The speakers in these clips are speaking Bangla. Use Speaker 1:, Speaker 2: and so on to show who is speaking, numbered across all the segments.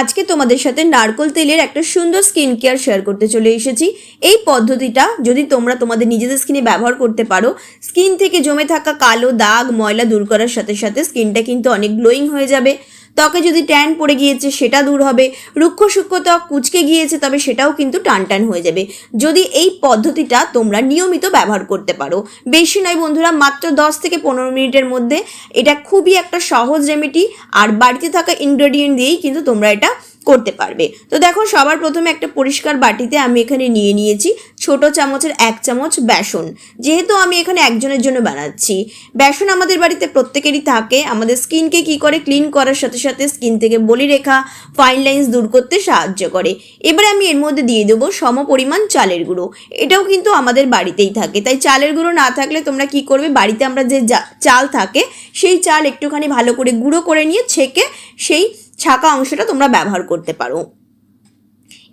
Speaker 1: আজকে তোমাদের সাথে নারকোল তেলের একটা সুন্দর স্কিন কেয়ার শেয়ার করতে চলে এসেছি। এই পদ্ধতিটা যদি তোমরা তোমাদের নিজেদের স্কিনে ব্যবহার করতে পারো, স্কিন থেকে জমে থাকা কালো দাগ ময়লা দূর করার সাথে সাথে স্কিনটা কিন্তু অনেক গ্লোয়িং হয়ে যাবে। ত্বকে যদি ট্যান পড়ে গিয়েছে সেটা দূর হবে, রুক্ষ সূক্ষ্ম ত্বক কুঁচকে গিয়েছে তবে সেটাও কিন্তু টান টান হয়ে যাবে যদি এই পদ্ধতিটা তোমরা নিয়মিত ব্যবহার করতে পারো। বেশি নয় বন্ধুরা, মাত্র 10 থেকে 15 মিনিটের মধ্যে। এটা খুবই একটা সহজ রেমেডি, আর বাড়িতে থাকা ইনগ্রেডিয়েন্ট দিয়েই কিন্তু তোমরা এটা করতে পারবে। তো দেখো, সবার প্রথমে একটা পরিষ্কার বাটিতে আমি এখানে নিয়ে নিয়েছি ছোট চামচের 1 চামচ বেসন। যেহেতু আমি এখানে একজনের জন্য বানাচ্ছি, বেসন আমাদের বাড়িতে প্রত্যেকেরই থাকে। আমাদের স্কিনকে কি করে ক্লিন করার সাথে সাথে স্কিন থেকে বলিরেখা, ফাইন লাইন্স দূর করতে সাহায্য করে। এবারে আমি এর মধ্যে দিয়ে দেবো সম পরিমাণ চালের গুঁড়ো। এটাও কিন্তু আমাদের বাড়িতেই থাকে, তাই চালের গুঁড়ো না থাকলে তোমরা কি করবে, বাড়িতে আমরা যে চাল থাকে সেই চাল একটুখানি ভালো করে গুঁড়ো করে নিয়ে ছেঁকে সেই ছাকা অংশটা তোমরা ব্যবহার করতে পারো।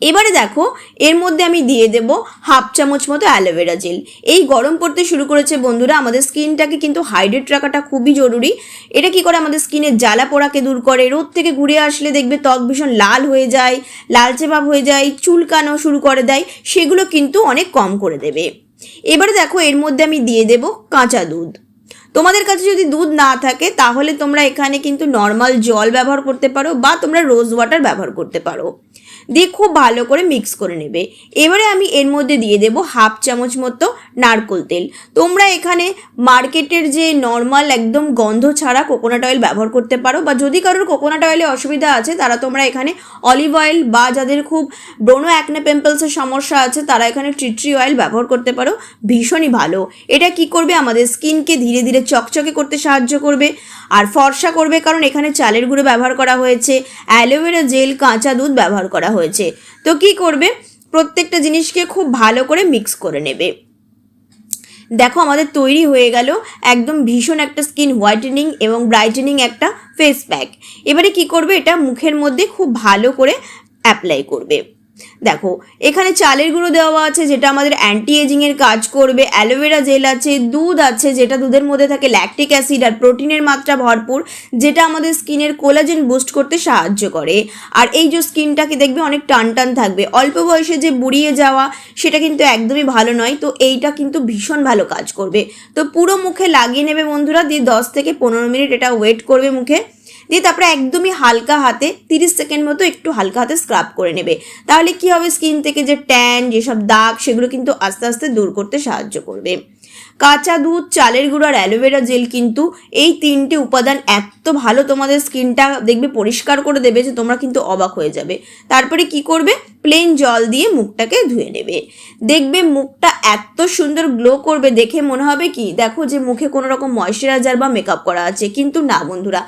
Speaker 1: এবারে দেখো, এর মধ্যে আমি দিয়ে দেব 1/2 চামচ মতো অ্যালোভেরা জেল। এই গরম পড়তে শুরু করেছে বন্ধুরা, আমাদের স্কিনটাকে কিন্তু হাইড্রেট রাখাটা খুবই জরুরি। এটা কি করে, আমাদের স্কিনের জ্বালা পোড়াকে দূর করে। রোদ থেকে ঘুরে আসলে দেখবে ত্বক ভীষণ লাল হয়ে যায়, লালচে ভাব হয়ে যায়, চুলকানো শুরু করে দেয়, সেগুলো কিন্তু অনেক কম করে দেবে। এবারে দেখো, এর মধ্যে আমি দিয়ে দেব কাঁচা দুধ। তোমাদের কাছে যদি দুধ না থাকে তাহলে তোমরা এখানে কিন্তু নর্মাল জল ব্যবহার করতে পারো বা তোমরা রোজ ওয়াটার ব্যবহার করতে পারো। দিয়ে খুব ভালো করে মিক্স করে নেবে। এবারে আমি এর মধ্যে দিয়ে দেব 1/2 চামচ মতো নারকোল তেল। তোমরা এখানে মার্কেটের যে নর্মাল একদম গন্ধ ছাড়া কোকোনাট অয়েল ব্যবহার করতে পারো, বা যদি কারোর কোকোনাট অয়েলে অসুবিধা আছে তারা তোমরা এখানে অলিভ অয়েল, বা যাদের খুব ব্রোনো অ্যাকনে পিম্পলসের সমস্যা আছে তারা এখানে টি অয়েল ব্যবহার করতে পারো। ভীষণই ভালো। এটা কি করবে, আমাদের স্কিনকে ধীরে ধীরে চকচকে করতে সাহায্য করবে আর ফর্সা করবে, কারণ এখানে চালের গুঁড়ো ব্যবহার করা হয়েছে, অ্যালোভেরা জেল, কাঁচা দুধ ব্যবহার করা হয়েছে। তো কি করবে, প্রত্যেকটা জিনিসকে খুব ভালো করে মিক্স করে নেবে। দেখো, আমাদের তৈরি হয়ে গেল একদম ভীষণ একটা স্কিন হোয়াইটেনিং এবং ব্রাইটেনিং একটা ফেস প্যাক। এবারে কি করবে, এটা মুখের মধ্যে খুব ভালো করে অ্যাপ্লাই করবে। দেখো, এখানে চালের গুঁড়ো দেওয়া আছে যেটা আমাদের অ্যান্টি এজিংয়ের কাজ করবে, অ্যালোভেরা জেল আছে, দুধ আছে যেটা দুধের মধ্যে থাকে ল্যাকটিক অ্যাসিড আর প্রোটিনের মাত্রা ভরপুর, যেটা আমাদের স্কিনের কোলাজেন বুস্ট করতে সাহায্য করে। আর এই যে স্কিনটাকে দেখবে অনেক টান টান থাকবে, অল্প বয়সে যে বুড়িয়ে যাওয়া সেটা কিন্তু একদমই ভালো নয়। তো এইটা কিন্তু ভীষণ ভালো কাজ করবে। তো পুরো মুখে লাগিয়ে নেবে বন্ধুরা, দিয়ে 10 থেকে 15 মিনিট এটা ওয়েট করবে মুখে। দিয়ে তারপরে একদমই হালকা হাতে 30 সেকেন্ড মতো একটু হালকা হাতে স্ক্রাব করে নেবে। তাহলে কি হবে, স্কিন থেকে যে ট্যান, যেসব দাগ, সেগুলো কিন্তু আস্তে আস্তে দূর করতে সাহায্য করবে। কাঁচা দুধ, চালের গুঁড়ো আর অ্যালোভেরা জেল কিন্তু এই 3টে উপাদান এত ভালো তোমাদের স্কিনটা দেখবে পরিষ্কার করে দেবে যে তোমরা কিন্তু অবাক হয়ে যাবে। তারপরে কি করবে, প্লেন জল দিয়ে মুখটাকে ধুয়ে নেবে। দেখবে মুখটা এত সুন্দর গ্লো করবে, দেখে মনে হবে কি, দেখো যে মুখে কোনো রকম ময়শ্চারাইজার বা মেকআপ করা আছে, কিন্তু না বন্ধুরা,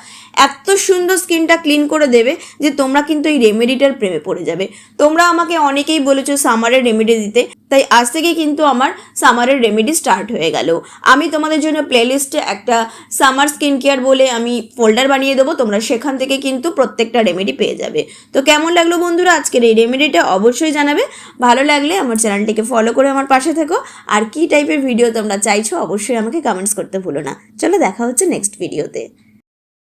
Speaker 1: এত সুন্দর স্কিনটা ক্লিন করে দেবে যে তোমরা কিন্তু এই রেমেডিটার প্রেমে পড়ে যাবে। তোমরা আমাকে অনেকেই বলেছো সামারের রেমেডি দিতে, তাই আজ থেকে কিন্তু আমার সামারের রেমেডি স্টার্ট হয়ে গেল। আমি তোমাদের জন্য প্লেলিস্টে একটা সামার স্কিন কেয়ার বলে আমি ফোল্ডার বানিয়ে দেবো, তোমরা সেখান থেকে কিন্তু প্রত্যেকটা রেমেডি পেয়ে যাবে। তো কেমন লাগলো বন্ধুরা আজকের এই রেমেডিটা অবশ্যই জানাবে। ভালো লাগলে আমার চ্যানেলটিকে ফলো করে আমার পাশে থেকো। আর কি টাইপের ভিডিও তোমরা চাইছো অবশ্যই আমাকে কমেন্টস করতে ভুলো না। চলো, দেখা হচ্ছে নেক্সট ভিডিওতে।